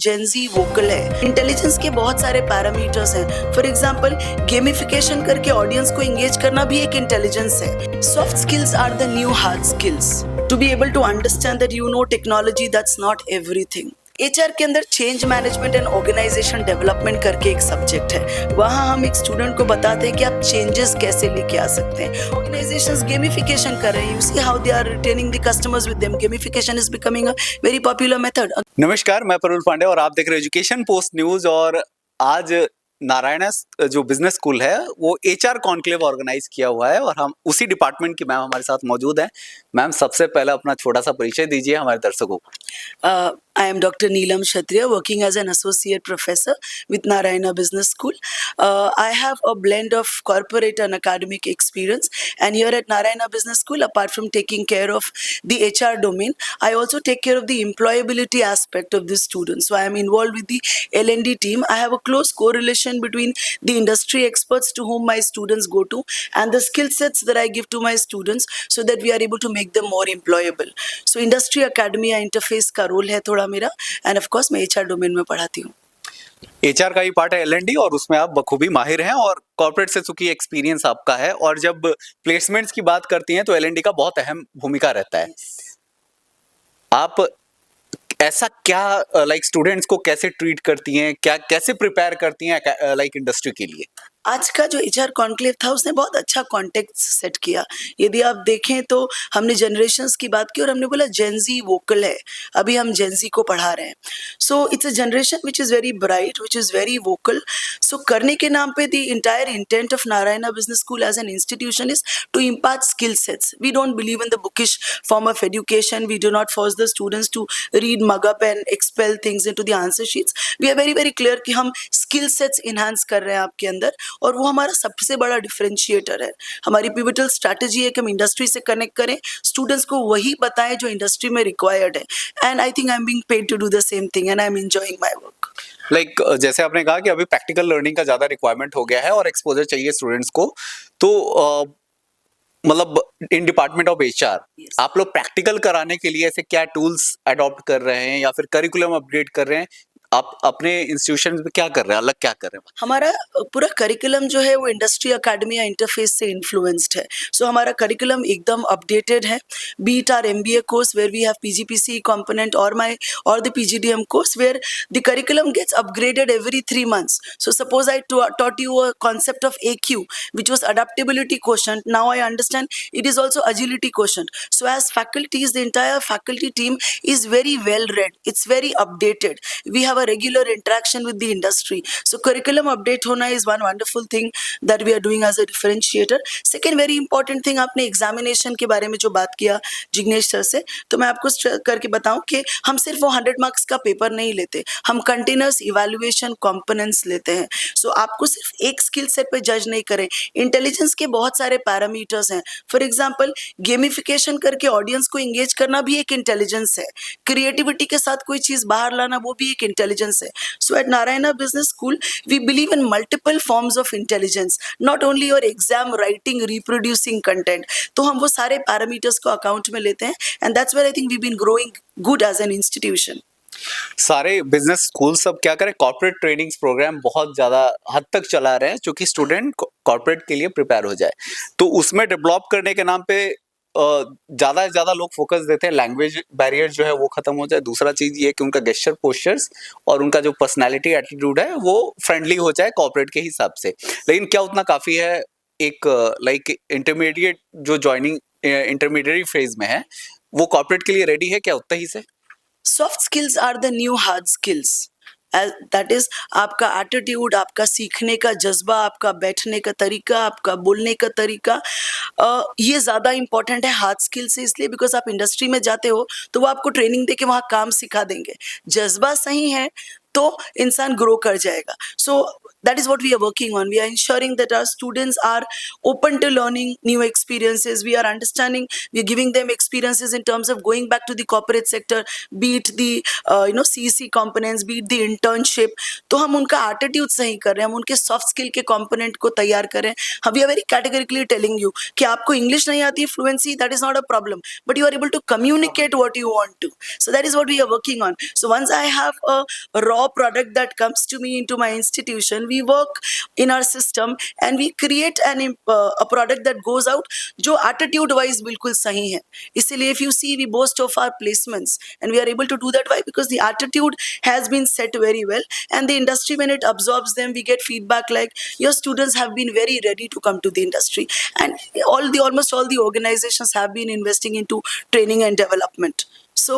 Gen Z vocal है। Intelligence के बहुत सारे पैरामीटर्स हैं। फॉर एग्जांपल गेमिफिकेशन करके ऑडियंस को एंगेज करना भी एक इंटेलिजेंस है। Soft skills are the new hard skills. To be able to understand that you know technology that's not everything. HR के अंदर change management and organization development करके एक सब्जेक्ट है। वहाँ हम एक स्टूडेंट को बताते हैं कि आप चेंजेस कैसे लेके आ सकते हैं। ऑर्गेनाइजेशंस गेमिफिकेशन कर रहे हैं। You see how they are retaining the customers with them. Gamification is becoming a very popular method. नमस्कार, मैं परुल पांडे और आप देख रहे हैं एजुकेशन पोस्ट न्यूज। और आज नारायणा जो बिजनेस स्कूल है वो एचआर कॉन्क्लेव ऑर्गेनाइज किया हुआ है और हम उसी डिपार्टमेंट की मैम हमारे साथ मौजूद हैं। मैम, सबसे पहले अपना छोटा सा परिचय दीजिए हमारे दर्शकों को। I am Dr. Neelam Kshatriya, working as an associate professor with Narayana Business School. I have a blend of corporate and academic experience, and here at Narayana Business School, apart from taking care of the HR domain, I also take care of the employability aspect of the students. So I am involved with the L&D team. I have a close correlation between the industry experts to whom my students go to and the skill sets that I give to my students so that we are able to make them more employable. So industry academia interface का role है थोड़ा मेरा, end of course मैं HR domain में पढ़ाती हूँ। HR का ही part है L&D और उसमें आप बखूबी माहिर हैं और कॉर्पोरेट से चूंकि एक्सपीरियंस आपका है और जब प्लेसमेंट्स की बात करती हैं तो L&D का बहुत अहम भूमिका रहता है। आप ऐसा क्या स्टूडेंट्स को कैसे ट्रीट करती हैं, क्या कैसे प्रिपेयर करती हैं इंडस्ट्री के लिए? आज का जो एचआर कॉन्क्लेव था उसने बहुत अच्छा कॉन्टेक्स्ट सेट किया। यदि आप देखें तो हमने जनरेशंस की बात की और हमने बोला जेनजी वोकल है। अभी हम जेनजी को पढ़ा रहे हैं। So it's a generation which is very bright, which is very vocal. So करने के नाम पे the entire intent of Narayana business school as an institution is to impart skill sets. We don't believe in the bookish form of education. We do not force the students to read mug up and expel things into the answer sheets. We are very very clear कि हम skill sets enhance कर रहे हैं आपके अंदर, और वो हमारा सबसे बड़ा डिफरेंशिएटर है। हमारी पिवटल स्ट्रैटेजी है कि हम इंडस्ट्री से कनेक्ट करें, स्टूडेंट्स को वही बताएं जो इंडस्ट्री में रिक्वायर्ड है। And I think I am being paid to do the same thing and I am enjoying my work. जैसे आपने कहा कि अभी प्रैक्टिकल लर्निंग का ज्यादा रिक्वायरमेंट हो गया है और एक्सपोजर चाहिए स्टूडेंट्स को, तो मतलब इन डिपार्टमेंट ऑफ एचआर आप लोग प्रैक्टिकल कराने के लिए ऐसे क्या टूल्स अडॉप्ट कर रहे हैं या फिर करिकुलम अपडेट कर रहे हैं? आप अपने इंस्टीट्यूशन में क्या कर रहे हैं, अलग क्या कर रहे हैं? हमारा पूरा करिकुलम जो है वो इंडस्ट्री अकेडमिया इंटरफेस से इन्फ्लुएंस्ड है। सो हमारा करिकुलम एकदम अपडेटेड है। बीट आर MBA course where we have PGPC component or the PGDM course where the curriculum gets upgraded every 3 months. So suppose I taught you a concept of AQ, which was adaptability quotient. Now I understand it is also agility quotient. So as faculties, the entire faculty team is very well read. It's very updated. We have a regular interaction with the industry. So curriculum update hona is one wonderful thing that we are doing as a differentiator. Second very important thing, आपने examination के बारे में जो बात किया Jignesh sir से, तो मैं आपको करके बताऊं कि हम सिर्फ वो 100 मार्क्स का पेपर नहीं लेते, हम कंटिन्यूस इवैल्यूएशन कंपोनेंट्स लेते हैं। सो आपको सिर्फ एक स्किल सेट पे जज नहीं करें। इंटेलिजेंस के बहुत सारे पैरामीटर्स हैं। फॉर एग्जाम्पल गेमिफिकेशन करके ऑडियंस को एंगेज करना भी एक इंटेलिजेंस है। क्रिएटिविटी के साथ कोई चीज बाहर लाना वो भी एक इंटेलिजेंस है। So at Narayana Business School, we believe in multiple forms of intelligence, not only your exam writing, reproducing content. तो हम वो सारे पैरामीटर्स को अकाउंट में लेते हैं, and that's where I think we've been growing good as an institution. सारे business school सब क्या करें, कॉर्पोरेट ट्रेनिंग्स प्रोग्राम बहुत ज्यादा हद तक चला रहे हैं क्योंकि स्टूडेंट कॉर्पोरेट के लिए प्रिपेयर हो जाए। तो उसमें डेवलप करने के नाम पे ज्यादा से ज्यादा लोग फोकस देते हैं लैंग्वेज बैरियर जो है वो खत्म हो जाए। दूसरा चीज ये कि उनका गेस्चर पोस्चर्स और उनका जो पर्सनालिटी एटीट्यूड है वो फ्रेंडली हो जाए कॉर्पोरेट के हिसाब से। लेकिन क्या उतना काफी है? एक इंटरमीडिएट जो ज्वाइनिंग इंटरमीडिएट फेज में है वो कॉर्पोरेट के लिए रेडी है क्या उतना ही से? Soft skills are the new hard skills. That is आपका एटीट्यूड, आपका सीखने का जज्बा, आपका बैठने का तरीका, आपका बोलने का तरीका, ये ज़्यादा इंपॉर्टेंट है हार्ड स्किल से। इसलिए बिकॉज आप इंडस्ट्री में जाते हो तो वो आपको ट्रेनिंग दे के वहाँ काम सिखा देंगे। जज्बा सही है तो इंसान ग्रो कर जाएगा। सो that is what we are working on. We are ensuring that our students are open to learning new experiences. We are understanding, we are giving them experiences in terms of going back to the corporate sector, be it the CEC components, be it the internship. तो हम उनका attitude सही कर रहे हैं, हम उनके soft skill के कंपोनेंट को तैयार कर रहे हैं. हम we are very categorically telling you कि आपको इंग्लिश नहीं आती है fluency, that is not a problem, but you are able to communicate what you want to. So that is what we are working on. So once I have a raw product that comes to me into my institution, we work in our system and we create a product that goes out जो attitude wise बिल्कुल सही है. इसीलिए if you see, we boast of our placements and we are able to do that. Why? Because the attitude has been set very well, and the industry, when it absorbs them, we get feedback like your students have been very ready to come to the industry, and almost all the organizations have been investing into training and development. So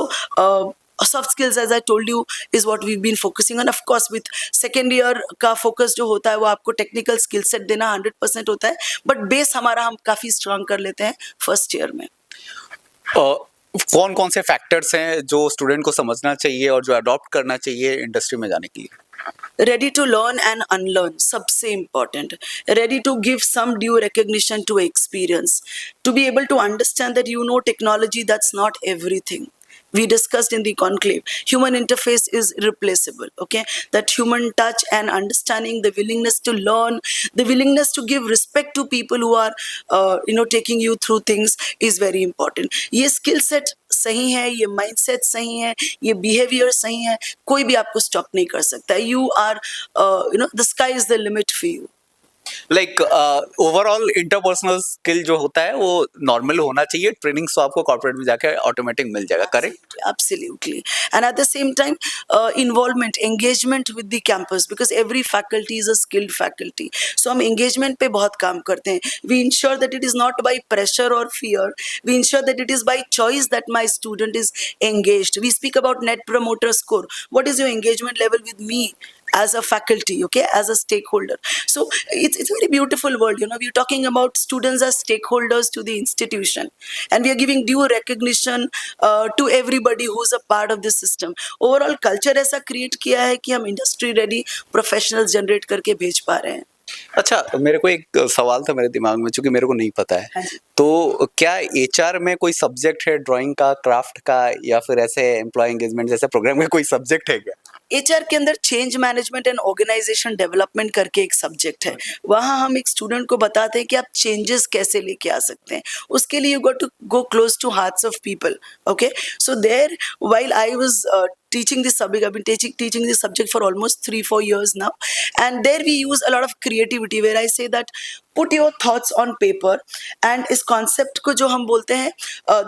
soft skills, as I told you, is what we've been focusing on. Of course, with second year का focus जो होता है वो आपको technical skill set देना 100% होता है, but base हमारा हम काफ़ी strong कर लेते हैं first year में. कौन कौन से फैक्टर्स हैं जो स्टूडेंट को समझना चाहिए और जो अडॉप्ट करना चाहिए इंडस्ट्री में जाने के लिए? Ready to learn and unlearn, सबसे important. Ready to give some due recognition to experience. To be able to understand that you know technology, that's not everything. We discussed in the conclave, human interface is irreplaceable, okay? That human touch and understanding, the willingness to learn, the willingness to give respect to people who are taking you through things is very important. ये skill set सही है, ये mindset सही है, ये behavior सही है, कोई भी आपको stop नहीं कर सकता. You are the sky is the limit for you. Like overall interpersonal skill जो होता है वो नॉर्मल होना चाहिए. ट्रेनिंग्स तो आपको कॉर्पोरेट में जाके ऑटोमेटिक मिल जाएगा, correct? Absolutely. And at the same time, involvement, engagement with the campus, because every faculty is a skilled faculty. So हम engagement पे बहुत काम करते हैं. We ensure that it is not by pressure or fear. We ensure that it is by choice that my student is engaged. We speak about net promoter score. What is your engagement level with me as a faculty, okay, as a stakeholder? So it's a very beautiful world. We're talking about students as stakeholders to the institution, and we are giving due recognition to everybody who's a part of the system. Overall culture ऐसा create किया है कि हम industry ready professionals generate करके भेज पा रहे हैं. अच्छा, मेरे को एक सवाल था मेरे दिमाग में, चूंकि मेरे को नहीं पता है. हाँ जी. तो क्या एचआर में कोई सब्जेक्ट है ड्राइंग का, क्राफ्ट का, या फिर ऐसे एम्प्लॉय एंगेजमेंट जैसे प्रोग्राम में कोई सब्जेक्ट है क्या? एचआर के अंदर change management and organization development करके एक सब्जेक्ट है. वहाँ हम एक स्टूडेंट को बताते हैं कि आप चेंजेस कैसे लेके आ सकते हैं. उसके लिए you got to go close to hearts of people, okay? So there while I was teaching this subject, I've been teaching this subject for almost 3-4 years now, and there we use a lot of creativity where I say that put your thoughts on paper, and इस concept को जो हम बोलते हैं,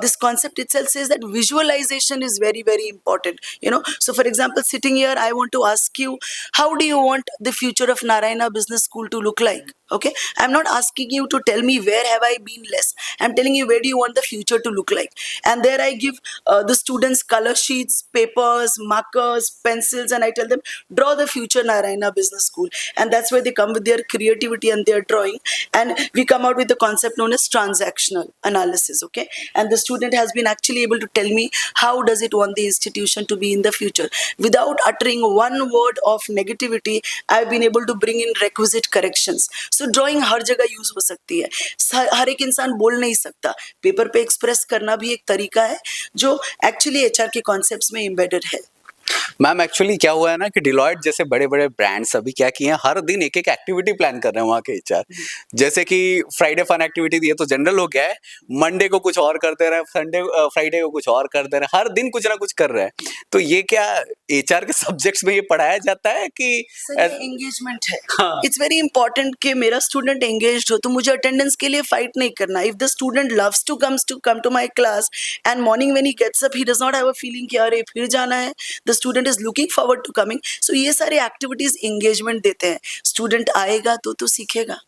this concept itself says that visualization is very very important. So for example, sitting here, I want to ask you, how do you want the future of Narayana Business School to look like? Okay, I'm not asking you to tell me where have I been less. I'm telling you where do you want the future to look like. And there I give the students color sheets, papers, markers, pencils, and I tell them draw the future Narayana Business School. And that's where they come with their creativity and their drawing, and we come out with the concept known as transactional analysis, okay? And the student has been actually able to tell me how does it want the institution to be in the future. Without uttering one word of negativity, I've been able to bring in requisite corrections. So drawing हर जगह use हो सकती है. हर एक इंसान बोल नहीं सकता. पेपर पे एक्सप्रेस करना भी एक तरीका है जो एक्चुअली एचआर के कॉन्सेप्ट्स में एम्बेडेड है. मैम, एक्चुअली क्या हुआ है ना कि डिलॉयट जैसे बड़े बड़े ब्रांड्स अभी क्या किए हैं, हर दिन एक एक एक्टिविटी प्लान कर रहे हैं वहाँ के एचआर. जैसे कि फ्राइडे फन एक्टिविटी दी है तो जनरल हो गया है, मंडे को कुछ और करते रहे, फ्राइडे को कुछ और करते रहे, हर दिन कुछ ना कुछ कर रहे हैं. तो ये क्या एचआर के सब्जेक्ट्स में ये पढ़ाया जाता है कि एंगेजमेंट है? इट्स वेरी इंपॉर्टेंट कि मेरा स्टूडेंट एंगेज्ड हो, तो मुझे अटेंडेंस के लिए फाइट नहीं करना. If the student loves to come to my class and morning when he gets up, he does not have a feeling कि अरे फिर जाना है. The student is looking forward to coming. So ये सारे एक्टिविटीज एंगेजमेंट देते हैं. Student आएगा तो सीखेगा.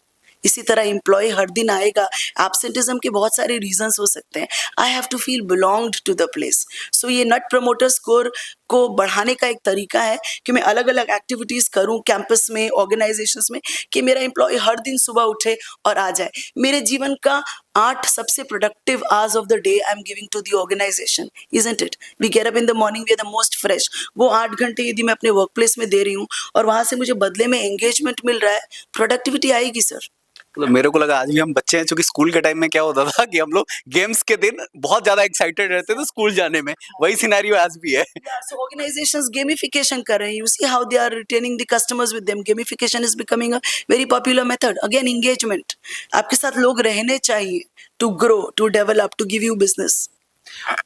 इसी तरह एम्प्लॉय हर दिन आएगा. एब्सेंटिज्म के बहुत सारे रीजंस हो सकते हैं. I have to feel belonged to the place. So ये नेट प्रमोटर स्कोर को बढ़ाने का एक तरीका है कि मैं अलग अलग एक्टिविटीज़ करूं कैंपस में, ऑर्गेनाइजेशंस में, कि मेरा एम्प्लॉय हर दिन सुबह उठे और आ जाए. मेरे जीवन का 8 सबसे productive hours of the day I am giving to the organisation, isn't it? We get up in the morning, we are the most fresh. वो 8 घंटे यदि मैं अपने वर्क प्लेस में दे रही हूँ और वहां से मुझे बदले में एंगेजमेंट मिल रहा है, प्रोडक्टिविटी आएगी सर। मतलब मेरे को लगा आज भी हम बच्चे हैं, क्योंकि स्कूल के टाइम में क्या होता था कि हम लोग गेम्स के दिन बहुत ज्यादा एक्साइटेड रहते थे स्कूल जाने में, वही सिनेरियो आज भी है। Yeah, so organizations gamification कर रहे हैं. You see how they are retaining the customers with them. Gamification is becoming a very popular method. Again, engagement. आपके साथ लोग रहने चाहिए to grow, to develop, to give you business.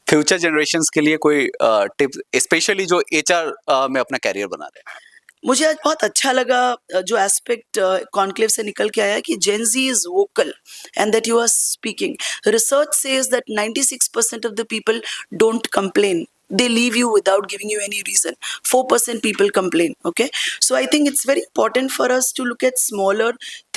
Future generations के लिए कोई टिप्स, स्पेशली जो HR में अपना कैरियर बना रहे हैं? मुझे आज बहुत अच्छा लगा जो एस्पेक्ट कॉन्क्लेव से निकल के आया कि Gen Z is vocal and that you are speaking. Research says that 96% of the people don't complain, they leave you without giving you any reason. 4% people complain. Okay, so I think it's very important for us to look at smaller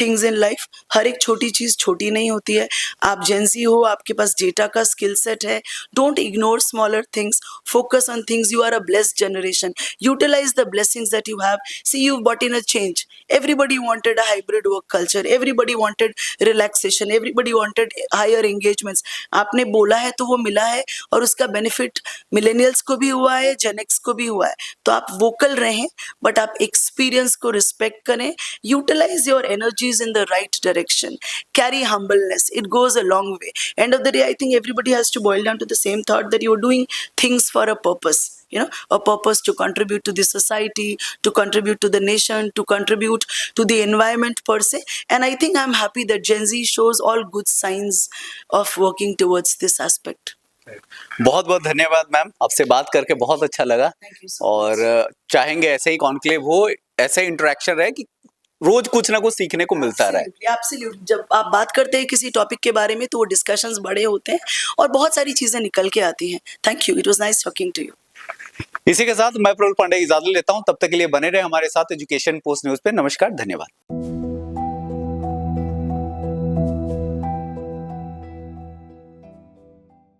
things in life. हर एक छोटी चीज छोटी नहीं होती है। आप Gen Z हो, आपके पास डेटा का स्किल सेट है, don't ignore smaller things, focus on things. You are a blessed generation, utilise the blessings that you have. See, you've brought in a change. Everybody wanted a hybrid work culture, everybody wanted relaxation, everybody wanted higher engagements. आपने बोला है तो वो मिला है, और उसका benefit millennials को भी हुआ है, जेनेक्स को भी हुआ है। तो आप वोकल रहें, बट आप एक्सपीरियंस को रिस्पेक्ट करें, utilise your energies in the right direction, carry humbleness, it goes a long way. End of the day I think everybody has to boil down to the same thought that you're doing things for a purpose, you know, a purpose to contribute to the society, to contribute to the nation, to contribute to the environment per se. And I think I'm happy that Gen Z shows all good signs of working towards this aspect. बहुत बहुत धन्यवाद ma'am, आपसे बात करके बहुत अच्छा लगा। Thank you so और चाहेंगे ऐसे ही कॉन्क्लेव हो, ऐसे इंटरेक्शन रहे कि रोज कुछ ना कुछ सीखने को मिलता रहे। Absolutely. जब आप बात करते हैं किसी टॉपिक के बारे में तो वो डिस्कशंस बड़े होते हैं और बहुत सारी चीजें निकल के आती हैं। Thank you, it was nice talking to you. इसी के साथ मैं प्रफुल्ल पांडे इजाजत लेता हूं, तब तक के लिए बने रहे हमारे साथ एजुकेशन पोस्ट न्यूज पे। नमस्कार, धन्यवाद।